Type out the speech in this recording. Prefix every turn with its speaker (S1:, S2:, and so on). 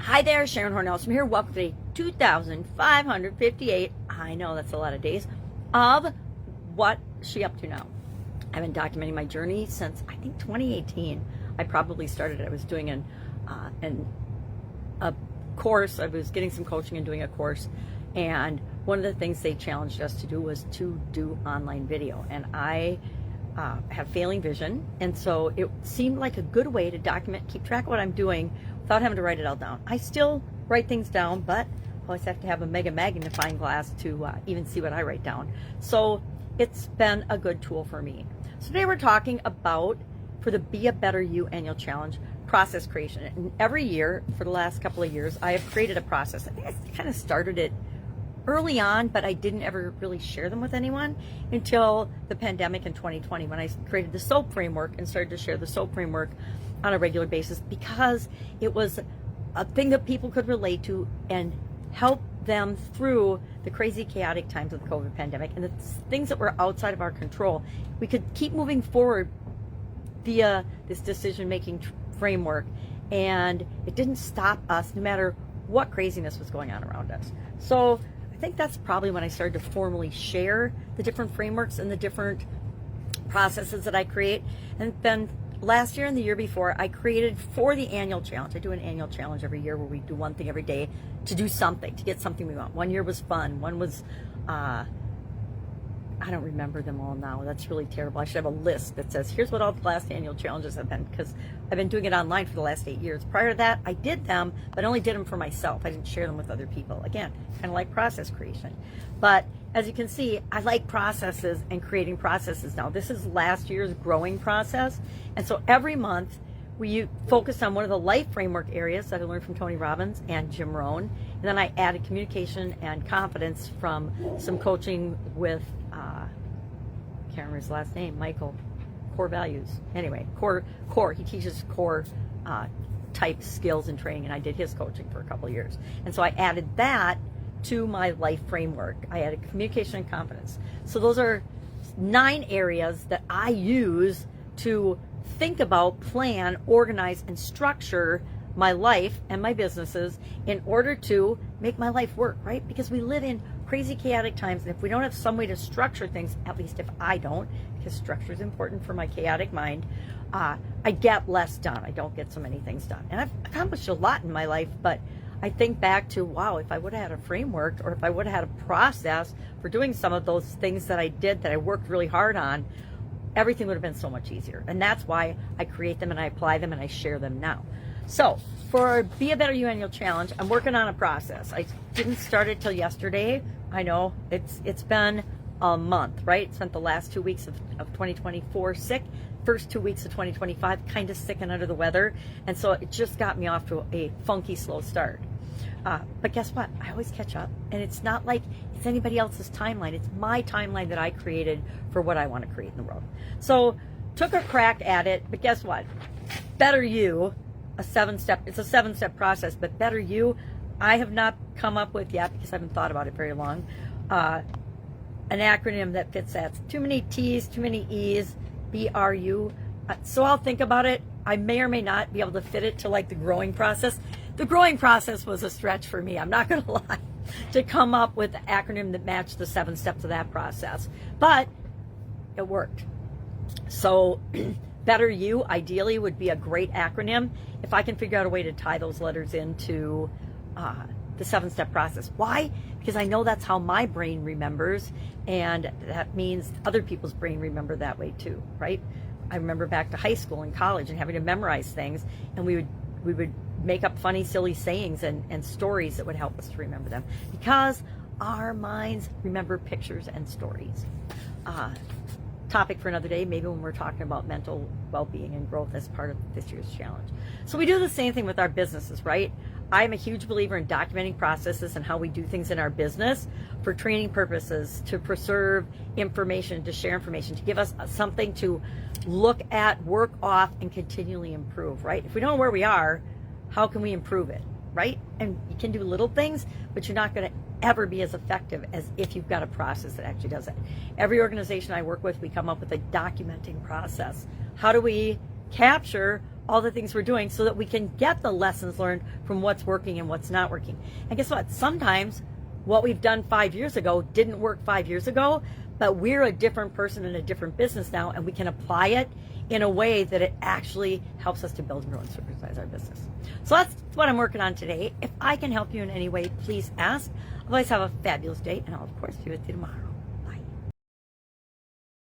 S1: Hi there, Sharon Horne-Ellstrom here. Welcome to day 2,558. I know that's a lot of days of what she up to now. I've been documenting my journey since I think 2018. I probably started. I was doing a course. I was getting some coaching and doing a course, and one of the things they challenged us to do was to do online video. And I have failing vision, and so it seemed like a good way to document, keep track of what I'm doing without having to write it all down. I still write things down, but I always have to have a mega magnifying glass to even see what I write down. So it's been a good tool for me. So today we're talking about, for the Be a Better You annual challenge, process creation. And every year for the last couple of years, I have created a process. I think I kind of started it early on, but I didn't ever really share them with anyone until the pandemic in 2020, when I created the SOAP framework and started to share the SOAP framework on a regular basis, because it was a thing that people could relate to and help them through the crazy, chaotic times of the COVID pandemic and the things that were outside of our control. We could keep moving forward via this decision-making framework, and it didn't stop us no matter what craziness was going on around us. So I think that's probably when I started to formally share the different frameworks and the different processes that I create. And then last year and the year before, I created for the annual challenge. I do an annual challenge every year where we do one thing every day to do something, to get something we want. One year was fun. One was, I don't remember them all now. That's really terrible. I should have a list that says, here's what all the last annual challenges have been, because I've been doing it online for the last 8 years. Prior to that, I did them, but I only did them for myself. I didn't share them with other people. Again, kind of like process creation. But as you can see, I like processes and creating processes now. This is last year's growing process. And so every month we focus on one of the life framework areas that I learned from Tony Robbins and Jim Rohn. And then I added communication and confidence from some coaching with, I can't remember his last name, Michael, core values. Anyway, core, he teaches core type skills and training, and I did his coaching for a couple of years. And so I added that to my life framework. I added communication and confidence. So those are 9 areas that I use to think about, plan, organize, and structure my life and my businesses in order to make my life work, right? Because we live in crazy, chaotic times, and if we don't have some way to structure things, at least if I don't, because structure is important for my chaotic mind, I get less done. I don't get so many things done. And I've accomplished a lot in my life, but I think back to, wow, if I would have had a framework, or if I would have had a process for doing some of those things that I did, that I worked really hard on, everything would have been so much easier. And that's why I create them and I apply them and I share them now. So for Be a Better You annual challenge, I'm working on a process. I didn't start it till yesterday. I know it's been a month, right? Spent the last 2 weeks of 2024 sick, first 2 weeks of 2025 kind of sick and under the weather. And so it just got me off to a funky, slow start. But guess what? I always catch up. And it's not like it's anybody else's timeline. It's my timeline that I created for what I want to create in the world. So took a crack at it, but guess what? Better You, it's a 7-step process, but Better You, I have not come up with yet, because I haven't thought about it very long, an acronym that fits that. Too many T's, too many E's, BRU. So I'll think about it. I may or may not be able to fit it to like the growing process. The growing process was a stretch for me, I'm not going to lie, to come up with the acronym that matched the 7 steps of that process. But it worked. So Better You, ideally, would be a great acronym if I can figure out a way to tie those letters into the 7-step process. Why? Because I know that's how my brain remembers, and that means other people's brain remember that way too, right? I remember back to high school and college and having to memorize things, and we would make up funny, silly sayings and stories that would help us to remember them, because our minds remember pictures and stories. Topic for another day, maybe when we're talking about mental well-being and growth as part of this year's challenge. So we do the same thing with our businesses, right? I'm a huge believer in documenting processes and how we do things in our business for training purposes, to preserve information, to share information, to give us something to look at, work off, and continually improve, right? If we don't know where we are, how can we improve it, right? And you can do little things, but you're not going to ever be as effective as if you've got a process that actually does it. Every organization I work with, we come up with a documenting process. How do we capture all the things we're doing so that we can get the lessons learned from what's working and what's not working. And guess what? Sometimes what we've done 5 years ago didn't work 5 years ago, but we're a different person in a different business now, and we can apply it in a way that it actually helps us to build and grow and supersize our business. So that's what I'm working on today. If I can help you in any way, please ask. Otherwise, have a fabulous day, and I'll, of course, be with you tomorrow.